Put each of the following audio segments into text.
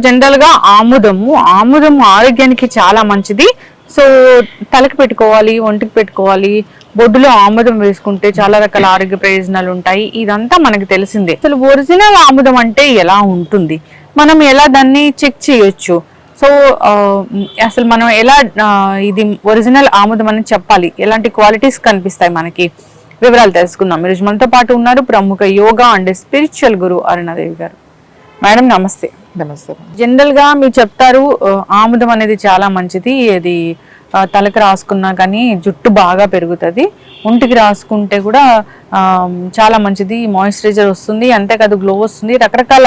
General గా ఆముదం ఆరోగ్యానికి చాలా మంచిది. సో తలకి పెట్టుకోవాలి, ఒంటికి పెట్టుకోవాలి, బొడ్డులో ఆముదం వేసుకుంటే చాలా రకాల ఆరోగ్య ప్రయోజనాలు ఉంటాయి. ఇదంతా మనకి తెలిసిందే. అసలు ఒరిజినల్ ఆముదం అంటే ఎలా ఉంటుంది, మనం ఎలా దాన్ని చెక్ చేయొచ్చు, సో అసలు మనం ఎలా ఇది ఒరిజినల్ ఆముదం అని చెప్పాలి, ఎలాంటి క్వాలిటీస్ కనిపిస్తాయి మనకి, వివరాలు తెలుసుకుందాం. ఈరోజు మనతో పాటు ఉన్నారు ప్రముఖ యోగా అండ్ స్పిరిచువల్ గురు అరుణాదేవి గారు. మేడం నమస్తే. నమస్తే. జనరల్ గా మీరు చెప్తారు ఆముదం అనేది చాలా మంచిది, అది తలకు రాసుకున్నా కానీ జుట్టు బాగా పెరుగుతుంది, ఒంటికి రాసుకుంటే కూడా చాలా మంచిది, మాయిశ్చరైజర్ వస్తుంది, అంతేకాదు గ్లో వస్తుంది, రకరకాల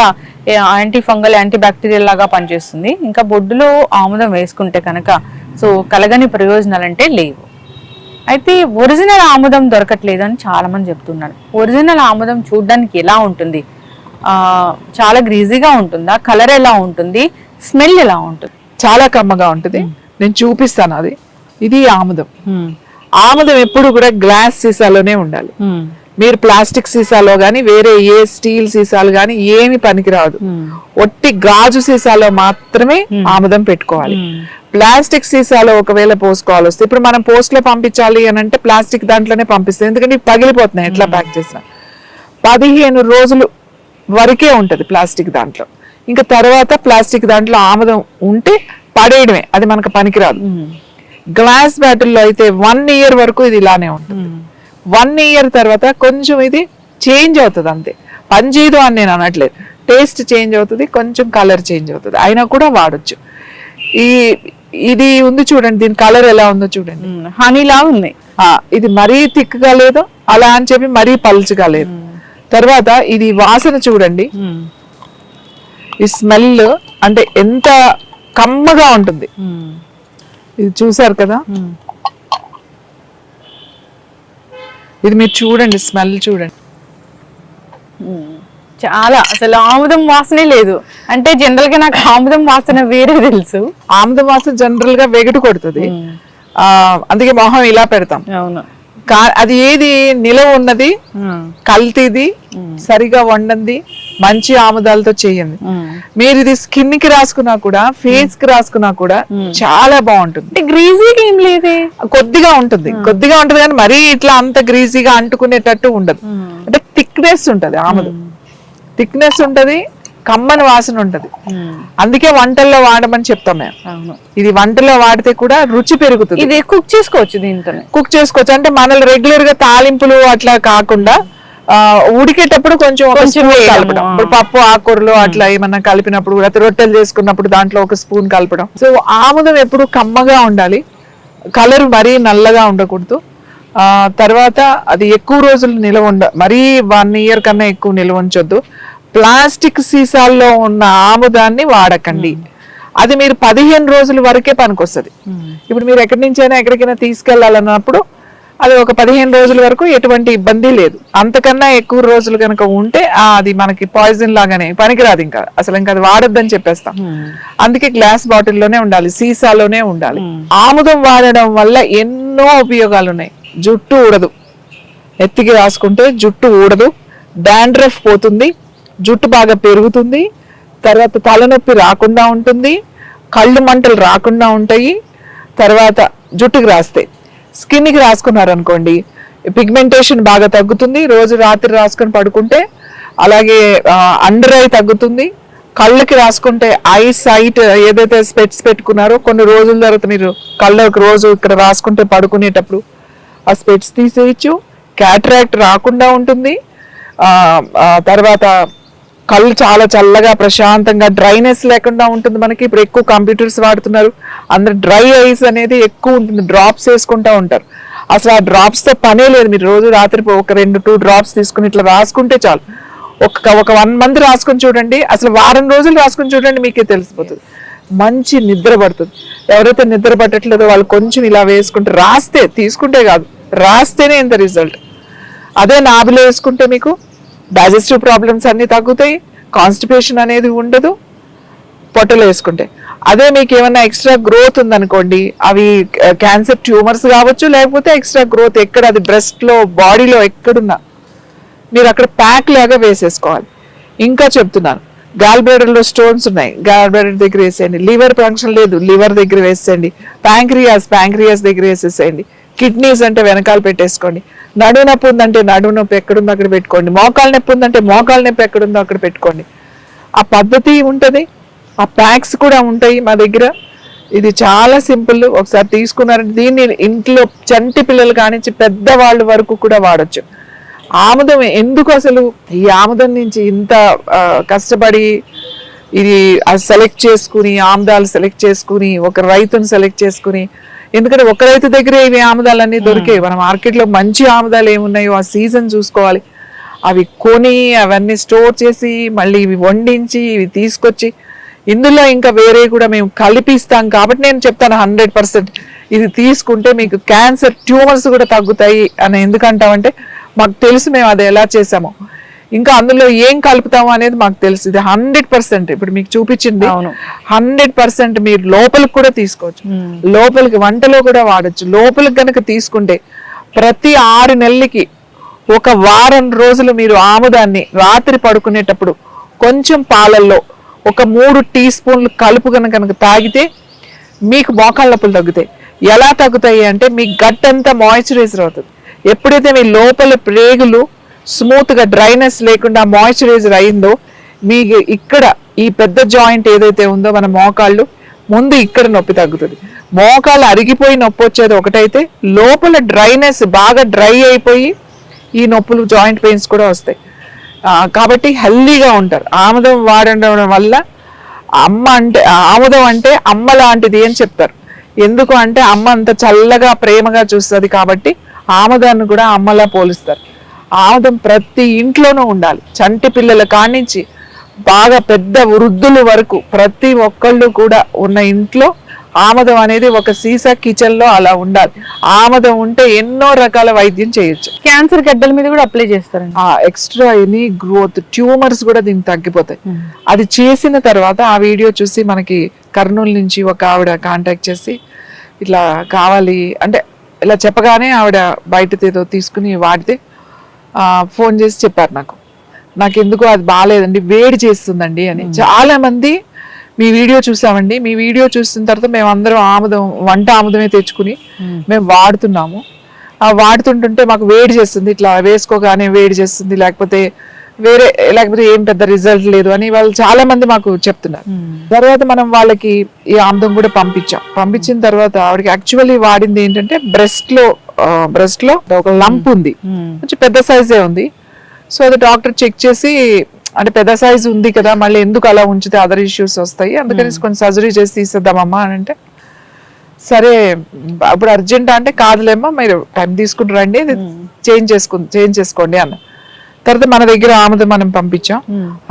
యాంటీ ఫంగల్ యాంటీ బ్యాక్టీరియల్ లాగా పనిచేస్తుంది. ఇంకా బొడ్డులో ఆముదం వేసుకుంటే కనుక సో కలగని ప్రయోజనాలు అంటే లేవు. అయితే ఒరిజినల్ ఆముదం దొరకట్లేదు అని చాలా మంది చెప్తున్నారు. ఒరిజినల్ ఆముదం చూడడానికి ఎలా ఉంటుంది, చాలా గ్రీజీగా ఉంటుందా, కలర్ ఎలా ఉంటుంది, స్మెల్ ఎలా ఉంటుంది? చాలా కమ్మగా ఉంటుంది. నేను చూపిస్తాను. ఇది ఆముదం. ఆముదం ఎప్పుడు కూడా గ్లాస్ సీసాలోనే ఉండాలి. మీరు ప్లాస్టిక్ సీసాలో గానీ వేరే ఏ స్టీల్ సీసాలు గానీ ఏమి పనికిరాదు. ఒట్టి గాజు సీసాలో మాత్రమే ఆముదం పెట్టుకోవాలి. ప్లాస్టిక్ సీసాలో ఒకవేళ పోసుకోవాలి వస్తే, ఇప్పుడు మనం పోస్ట్ లో పంపించాలి అని అంటే ప్లాస్టిక్ దాంట్లోనే పంపిస్తాం, ఎందుకంటే పగిలిపోతున్నాయి ఎట్లా ప్యాక్ చేసినా. 15 రోజులు వరకే ఉంటది ప్లాస్టిక్ దాంట్లో. ఇంకా తర్వాత ప్లాస్టిక్ దాంట్లో ఆముదం ఉంటే పడేయడమే, అది మనకు పనికిరాదు. గ్లాస్ బాటిల్లో అయితే 1 year వరకు ఇది ఇలానే ఉంటుంది. 1 year తర్వాత కొంచెం ఇది చేంజ్ అవుతుంది, అంతే. పనిచేయదు అని నేను అనట్లేదు, టేస్ట్ చేంజ్ అవుతుంది, కొంచెం కలర్ చేంజ్ అవుతుంది, అయినా కూడా వాడచ్చు. ఇది ఉంది చూడండి, దీని కలర్ ఎలా ఉందో చూడండి, హనీలా ఉంది. ఇది మరీ థిక్ గా లేదు, అలా అని చెప్పి మరీ పల్చగా లేదు. తర్వాత ఇది వాసన చూడండి, ఈ స్మెల్ అంటే ఎంత కమ్మగా ఉంటుంది. ఇది చూసారు కదా, ఇది మీరు చూడండి, స్మెల్ చూడండి, చాలా అసలు ఆముదం వాసనే లేదు. అంటే జనరల్ గా నాకు ఆముదం వాసన వేరే తెలుసు. ఆముదం వాసన జనరల్ గా వెగటు కొడుతుంది, అందుకే మొహం ఇలా పెడతాం. అవును. అది ఏది నిలవ ఉన్నది, కల్తీది, సరిగా వండంది, మంచి ఆముదాలతో చేయండి. మీరు ఇది స్కిన్ కి రాసుకున్నా కూడా, ఫేస్ కి రాసుకున్నా కూడా చాలా బాగుంటుంది. గ్రీజీగా ఏం లేదే, కొద్దిగా ఉంటుంది కానీ మరీ ఇట్లా అంత గ్రీజీగా అంటుకునేటట్టు ఉండదు. అంటే థిక్నెస్ ఉంటది, ఆముదం థిక్నెస్ ఉంటది, కమ్మని వాసన ఉంటది. అందుకే వంటల్లో వాడమని చెప్తాం మేము. ఇది వంటల్లో వాడితే కూడా రుచి పెరుగుతుంది. ఇది కుక్ చేసుకోవచ్చు, దీంతో కుక్ చేసుకోవచ్చు. అంటే మనల్ని రెగ్యులర్ గా తాలింపులు అట్లా కాకుండా ఉడికేటప్పుడు కొంచెం కలపడం. ఇప్పుడు పప్పు ఆకుకూరలు అట్లా ఏమన్నా కలిపినప్పుడు, రొట్టెలు చేసుకున్నప్పుడు దాంట్లో 1 స్పూన్ కలపడం. సో ఆముదం ఎప్పుడు కమ్మగా ఉండాలి, కలర్ మరీ నల్లగా ఉండకూడదు. తర్వాత అది ఎక్కువ రోజులు నిల్వ మరీ 1 year కన్నా ఎక్కువ నిల్వ ఉంచొద్దు. ప్లాస్టిక్ సీసాల్లో ఉన్న ఆముదాన్ని వాడకండి. అది మీరు 15 రోజుల వరకే పనికొస్తుంది. ఇప్పుడు మీరు ఎక్కడి నుంచైనా ఎక్కడికైనా తీసుకెళ్లాలన్నప్పుడు అది ఒక 15 రోజుల వరకు ఎటువంటి ఇబ్బంది లేదు. అంతకన్నా ఎక్కువ రోజులు కనుక ఉంటే అది మనకి పాయిజన్ లాగానే, పనికిరాదు. ఇంకా అసలు ఇంకా అది వాడొద్దని చెప్పేస్తాం. అందుకే గ్లాస్ బాటిల్లోనే ఉండాలి, సీసాలోనే ఉండాలి. ఆముదం వాడడం వల్ల ఎన్నో ఉపయోగాలు ఉన్నాయి. జుట్టు ఊడదు, ఎత్తికి రాసుకుంటే జుట్టు ఊడదు, డాండ్రఫ్ పోతుంది, జుట్టు బాగా పెరుగుతుంది, తర్వాత తలనొప్పి రాకుండా ఉంటుంది, కళ్ళు మంటలు రాకుండా ఉంటాయి. తర్వాత జుట్టుకి రాస్తే, స్కిన్కి రాసుకున్నారనుకోండి పిగ్మెంటేషన్ బాగా తగ్గుతుంది, రోజు రాత్రి రాసుకొని పడుకుంటే. అలాగే అండర్ ఐ తగ్గుతుంది. కళ్ళకి రాసుకుంటే ఐ సైట్ ఏదైతే స్పెట్స్ పెట్టుకున్నారో కొన్ని రోజుల తర్వాత మీరు కళ్ళకి రోజు ఇక్కడ రాసుకుంటే పడుకునేటప్పుడు ఆ స్పెట్స్ తీసేయచ్చు, క్యాటరాక్ట్ రాకుండా ఉంటుంది. తర్వాత కళ్ళు చాలా చల్లగా ప్రశాంతంగా, డ్రైనెస్ లేకుండా ఉంటుంది మనకి. ఇప్పుడు ఎక్కువ కంప్యూటర్స్ వాడుతున్నారు, అందరు డ్రై ఐస్ అనేది ఎక్కువ ఉంటుంది, డ్రాప్స్ వేసుకుంటా ఉంటారు. అసలు ఆ డ్రాప్స్ తో పనే లేదు. మీరు రోజు రాత్రి ఒక 2 డ్రాప్స్ తీసుకుని ఇట్లా రాసుకుంటే చాలు. ఒక 1 month రాసుకొని చూడండి, అసలు వారం రోజులు రాసుకొని చూడండి, మీకే తెలిసిపోతుంది. మంచి నిద్ర పడుతుంది. ఎవరైతే నిద్ర పట్టట్లేదో వాళ్ళు కొంచెం ఇలా వేసుకుంటే, రాస్తే, తీసుకుంటే కాదు, రాస్తేనే ఇంత రిజల్ట్. అదే నాభిలో వేసుకుంటే మీకు డైజెస్టివ్ ప్రాబ్లమ్స్ అన్ని తగ్గుతాయి, కాన్స్టిపేషన్ అనేది ఉండదు. పొట్టలు వేసుకుంటే అదే మీకు ఏమన్నా ఎక్స్ట్రా గ్రోత్ ఉందనుకోండి, అవి క్యాన్సర్ ట్యూమర్స్ కావచ్చు, లేకపోతే ఎక్స్ట్రా గ్రోత్ ఎక్కడ, అది బ్రెస్ట్ లో, బాడీలో ఎక్కడున్నా మీరు అక్కడ ప్యాక్ లాగా వేసేసుకోవాలి. ఇంకా చెప్తున్నాను, గాల్ బ్లాడర్ లో స్టోన్స్ ఉన్నాయి, గాల్ బ్లాడర్ దగ్గర వేసేయండి. లివర్ ఫంక్షన్ లేదు, లివర్ దగ్గర వేసేయండి. ప్యాంక్రియాస్ దగ్గర వేసేసేయండి. కిడ్నీస్ అంటే వెనకాల పెట్టేసుకోండి. నడుము నొప్పి ఉందంటే నడుము నొప్పి ఎక్కడుందో అక్కడ పెట్టుకోండి. మోకాలు నొప్పి ఉందంటే మోకాలు నొప్పి ఎక్కడుందో అక్కడ పెట్టుకోండి. ఆ పద్ధతి ఉంటది, ఆ ప్యాక్స్ కూడా ఉంటాయి మా దగ్గర. ఇది చాలా సింపుల్. ఒకసారి తీసుకున్నారంటే దీన్ని ఇంట్లో చంటి పిల్లలు కానించి పెద్దవాళ్ళ వరకు కూడా వాడచ్చు. ఆముదం ఎందుకు అసలు ఈ ఆముదం నుంచి ఇంత కష్టపడి ఇది సెలెక్ట్ చేసుకుని, ఆముదాలు సెలెక్ట్ చేసుకుని, ఒక రైతుని సెలెక్ట్ చేసుకుని, ఎందుకంటే ఒక రైతు దగ్గరే ఇవి ఆముదాలన్నీ దొరికాయి. మన మార్కెట్లో మంచి ఆముదాలు ఏమున్నాయో ఆ సీజన్ చూసుకోవాలి. అవి కొని అవన్నీ స్టోర్ చేసి మళ్ళీ ఇవి వండించి ఇవి తీసుకొచ్చి ఇందులో ఇంకా వేరే కూడా మేము కలిపిస్తాం. కాబట్టి నేను చెప్తాను 100% ఇది తీసుకుంటే మీకు క్యాన్సర్ ట్యూమర్స్ కూడా తగ్గుతాయి అని. ఎందుకంటామంటే మాకు తెలుసు, మేము అది ఎలా చేసామో, ఇంకా అందులో ఏం కలుపుతాము అనేది మాకు తెలుసు. ఇది 100% ఇప్పుడు మీకు చూపించింది 100% మీరు లోపలికి కూడా తీసుకోవచ్చు, లోపలికి వంటలో కూడా వాడచ్చు. లోపలికి కనుక తీసుకుంటే ప్రతి 6 నెలలకి ఒక వారం రోజులు మీరు ఆముదాన్ని రాత్రి పడుకునేటప్పుడు కొంచెం పాలల్లో ఒక 3 టీ స్పూన్లు కలుపు కనుక తాగితే మీకు మోకాళ్ళ నొప్పులు తగ్గుతాయి. ఎలా తగ్గుతాయి అంటే మీ గట్ అంతా మాయిశ్చరైజర్ అవుతుంది. ఎప్పుడైతే మీ లోపల ప్రేగులు స్మూత్ గా డ్రైనెస్ లేకుండా మాయిశ్చరైజర్ అయిందో మీకు ఇక్కడ ఈ పెద్ద జాయింట్ ఏదైతే ఉందో మన మోకాళ్ళు ముందు ఇక్కడ నొప్పి తగ్గుతుంది. మోకాళ్ళు అరిగిపోయి నొప్పి వచ్చేది ఒకటైతే, లోపల డ్రైనెస్ బాగా డ్రై అయిపోయి ఈ నొప్పులు జాయింట్ పెయిన్స్ కూడా వస్తాయి. కాబట్టి హెల్దీగా ఉంటారు. ఆముదం వాడడం వల్ల ఆముదం అంటే అమ్మ లాంటిది అని చెప్తారు. ఎందుకు అంటే అమ్మ అంత చల్లగా ప్రేమగా చూస్తుంది కాబట్టి ఆముదాన్ని కూడా అమ్మలా పోలుస్తారు. ఆముదం ప్రతి ఇంట్లోనూ ఉండాలి. చంటి పిల్లల కానించి బాగా పెద్ద వృద్ధుల వరకు ప్రతి ఒక్కళ్ళు కూడా ఉన్న ఇంట్లో ఆముదం అనేది ఒక సీసా కిచెన్ లో అలా ఉండాలి. ఆముదం ఉంటే ఎన్నో రకాల వైద్యం చేయొచ్చు. క్యాన్సర్ గడ్డల మీద కూడా అప్లై చేస్తారండి. ఎక్స్ట్రా ఎనీ గ్రోత్ ట్యూమర్స్ కూడా దీనికి తగ్గిపోతాయి. అది చేసిన తర్వాత ఆ వీడియో చూసి మనకి కర్నూలు నుంచి ఒక ఆవిడ కాంటాక్ట్ చేసి ఇట్లా కావాలి అంటే ఇలా చెప్పగానే ఆవిడ బయట ఏదో తీసుకుని వాడితే ఫోన్ చేసి చెప్పారు నాకు ఎందుకు అది బాగాలేదండి, వేడి చేస్తుందండి అని. చాలా మంది మీ వీడియో చూసామండి, మీ వీడియో చూసిన తర్వాత మేము అందరం వంట ఆముదమే తెచ్చుకుని మేము వాడుతున్నాము. వాడుతుంటుంటే మాకు వేడి చేస్తుంది, ఇట్లా వేసుకోగానే వేడి చేస్తుంది, లేకపోతే ఏం పెద్ద రిజల్ట్ లేదు అని వాళ్ళు చాలా మంది మాకు చెప్తున్నారు. తర్వాత మనం వాళ్ళకి ఈ ఆముదం కూడా పంపించిన తర్వాత ఆవిడకి యాక్చువల్లీ వాడింది ఏంటంటే బ్రెస్ట్ లో ఒక లంప్ ఉంది, కొంచెం పెద్ద సైజే ఉంది. సో అది డాక్టర్ చెక్ చేసి అంటే పెద్ద సైజు ఉంది కదా, మళ్ళీ ఎందుకు అలా ఉంచితే అదర్ ఇష్యూస్ వస్తాయి, అందుకని కొంచెం సర్జరీ చేసి తీసేద్దామమ్మా అని అంటే, సరే అప్పుడు అర్జెంట్ అంటే కాదులేమ్మా మీరు టైం తీసుకుని రండి చేంజ్ చేసుకోండి అన్న. తర్వాత మన దగ్గర ఆముదం మనం పంపించాం.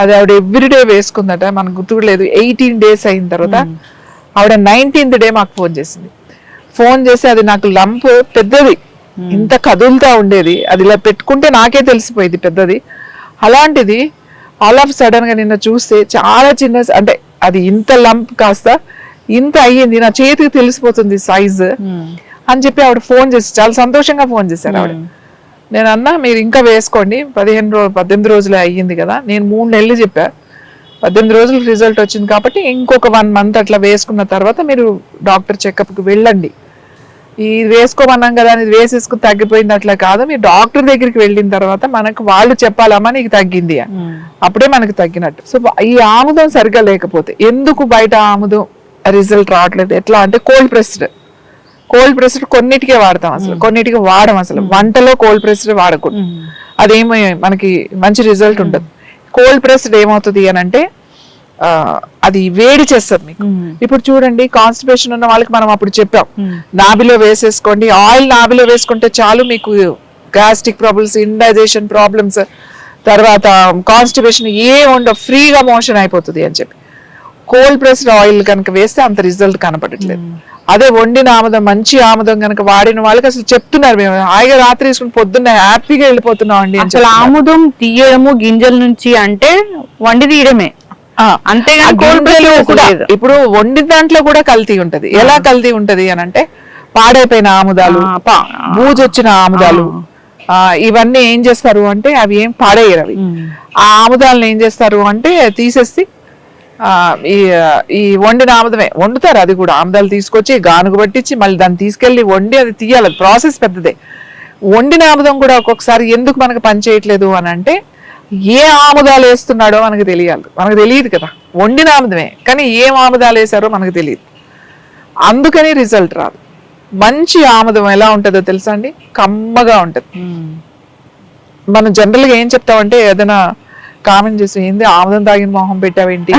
అది ఆవిడ ఎవ్రీడే వేసుకుందట, మనకు గుర్తుకు లేదు. 18 days అయిన తర్వాత ఆవిడ 19th day మాకు ఫోన్ చేసి అది నాకు లంప్ పెద్దది, ఇంత కదులుతా ఉండేది, అది ఇలా పెట్టుకుంటే నాకే తెలిసిపోయింది పెద్దది. అలాంటిది ఆల్ ఆఫ్ సడన్ గా నిన్న చూస్తే చాలా చిన్న, అంటే అది ఇంత లంప్ కాస్త ఇంత అయ్యింది, నా చేతికి తెలిసిపోతుంది సైజ్ అని చెప్పి ఆవిడ ఫోన్ చేసి చాలా సంతోషంగా ఫోన్ చేశారు ఆవిడ. నేను అన్నా మీరు ఇంకా వేసుకోండి, 18 రోజులే అయ్యింది కదా, నేను 3 నెలలు చెప్పా, 18 రోజులకు రిజల్ట్ వచ్చింది కాబట్టి ఇంకొక 1 month అట్లా వేసుకున్న తర్వాత మీరు డాక్టర్ చెకప్కి వెళ్ళండి. ఇది వేసుకోమన్నాం కదా అని వేసేసుకుని తగ్గిపోయింది అట్లా కాదు, మీరు డాక్టర్ దగ్గరికి వెళ్ళిన తర్వాత మనకు వాళ్ళు చెప్పాలమ్మా నీకు తగ్గింది అని, అప్పుడే మనకు తగ్గినట్టు. సో ఈ ఆముదం సరిగ్గా లేకపోతే ఎందుకు బయట ఆముదం రిజల్ట్ రావట్లేదు, ఎట్లా అంటే కోల్డ్ ప్రెస్డ్ కొన్నిటికే వాడతాం, అసలు కొన్నిటికి వాడడం, అసలు వంటలో కోల్డ్ ప్రెస్డ్ వాడకూడదు, అదేమో మనకి మంచి రిజల్ట్ ఉండదు. కోల్డ్ ప్రెస్డ్ ఏమవుతుంది అని అంటే అది వేడి చేస్తుంది మీకు. ఇప్పుడు చూడండి కాన్స్టిపేషన్ ఉన్న వాళ్ళకి మనం అప్పుడు చెప్పాం నాభిలో వేసేసుకోండి, ఆయిల్ నాభిలో వేసుకుంటే చాలు మీకు గ్యాస్ట్రిక్ ప్రాబ్లమ్స్, ఇండైజెషన్ ప్రాబ్లమ్స్, తర్వాత కాన్స్టిపేషన్ ఉండవు, ఫ్రీగా మోషన్ అయిపోతుంది అని చెప్పి. కోల్డ్ ప్రెస్డ్ ఆయిల్ కనుక వేస్తే అంత రిజల్ట్ కనపడట్లేదు. అదే వండిన ఆముదం, మంచి ఆముదం కనుక వాడిన వాళ్ళకి అసలు చెప్తున్నారు, మేము హాయిగా రాత్రి తీసుకుని పొద్దున్న హ్యాపీగా వెళ్ళిపోతున్నాం అండి. అసలు ఆముదం తీయడము గింజల నుంచి అంటే వండి తీయడమే, ఇప్పుడు వండిన దాంట్లో కూడా కల్తీ ఉంటది. ఎలా కల్తీ ఉంటది అని అంటే పాడైపోయిన ఆముదాలు, బూజొచ్చిన ఆముదాలు, ఇవన్నీ ఏం చేస్తారు అంటే అవి ఏం పాడేయరు. అవి ఆ ఆముదాలను ఏం చేస్తారు అంటే తీసేసి ఈ వండిన ఆముదమే వండుతారు, అది కూడా ఆముదాలు తీసుకొచ్చి గానుగు పట్టించి మళ్ళీ దాన్ని తీసుకెళ్లి వండి అది తీయాలి, అది ప్రాసెస్ పెద్దదే. వండిన ఆముదం కూడా ఒక్కొక్కసారి ఎందుకు మనకు పని చేయట్లేదు అని అంటే ఏ ఆముదాలు వేస్తున్నాడో మనకు తెలియాలి, మనకు తెలియదు కదా. వండిన ఆముదమే కానీ ఏం ఆముదాలు వేసారో మనకు తెలియదు, అందుకని రిజల్ట్ రాదు. మంచి ఆముదం ఎలా ఉంటుందో తెలుసా అండి, కమ్మగా ఉంటుంది. మనం జనరల్గా ఏం చెప్తామంటే ఏదైనా కామెంట్ చేసి ఏంది ఆముదం తాగిన మొహం పెట్టావేంటి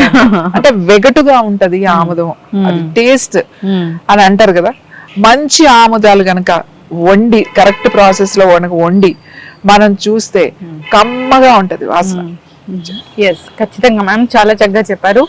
అంటే వెగటుగా ఉంటది ఈ ఆముదం, అది టేస్ట్ అని అంటారు కదా. మంచి ఆముదాలు గనక వండి కరెక్ట్ ప్రాసెస్ లో వండి మనం చూస్తే కమ్మగా ఉంటది వాసన. ఎస్, ఖచ్చితంగా మ్యామ్ చాలా చక్కగా చెప్పారు.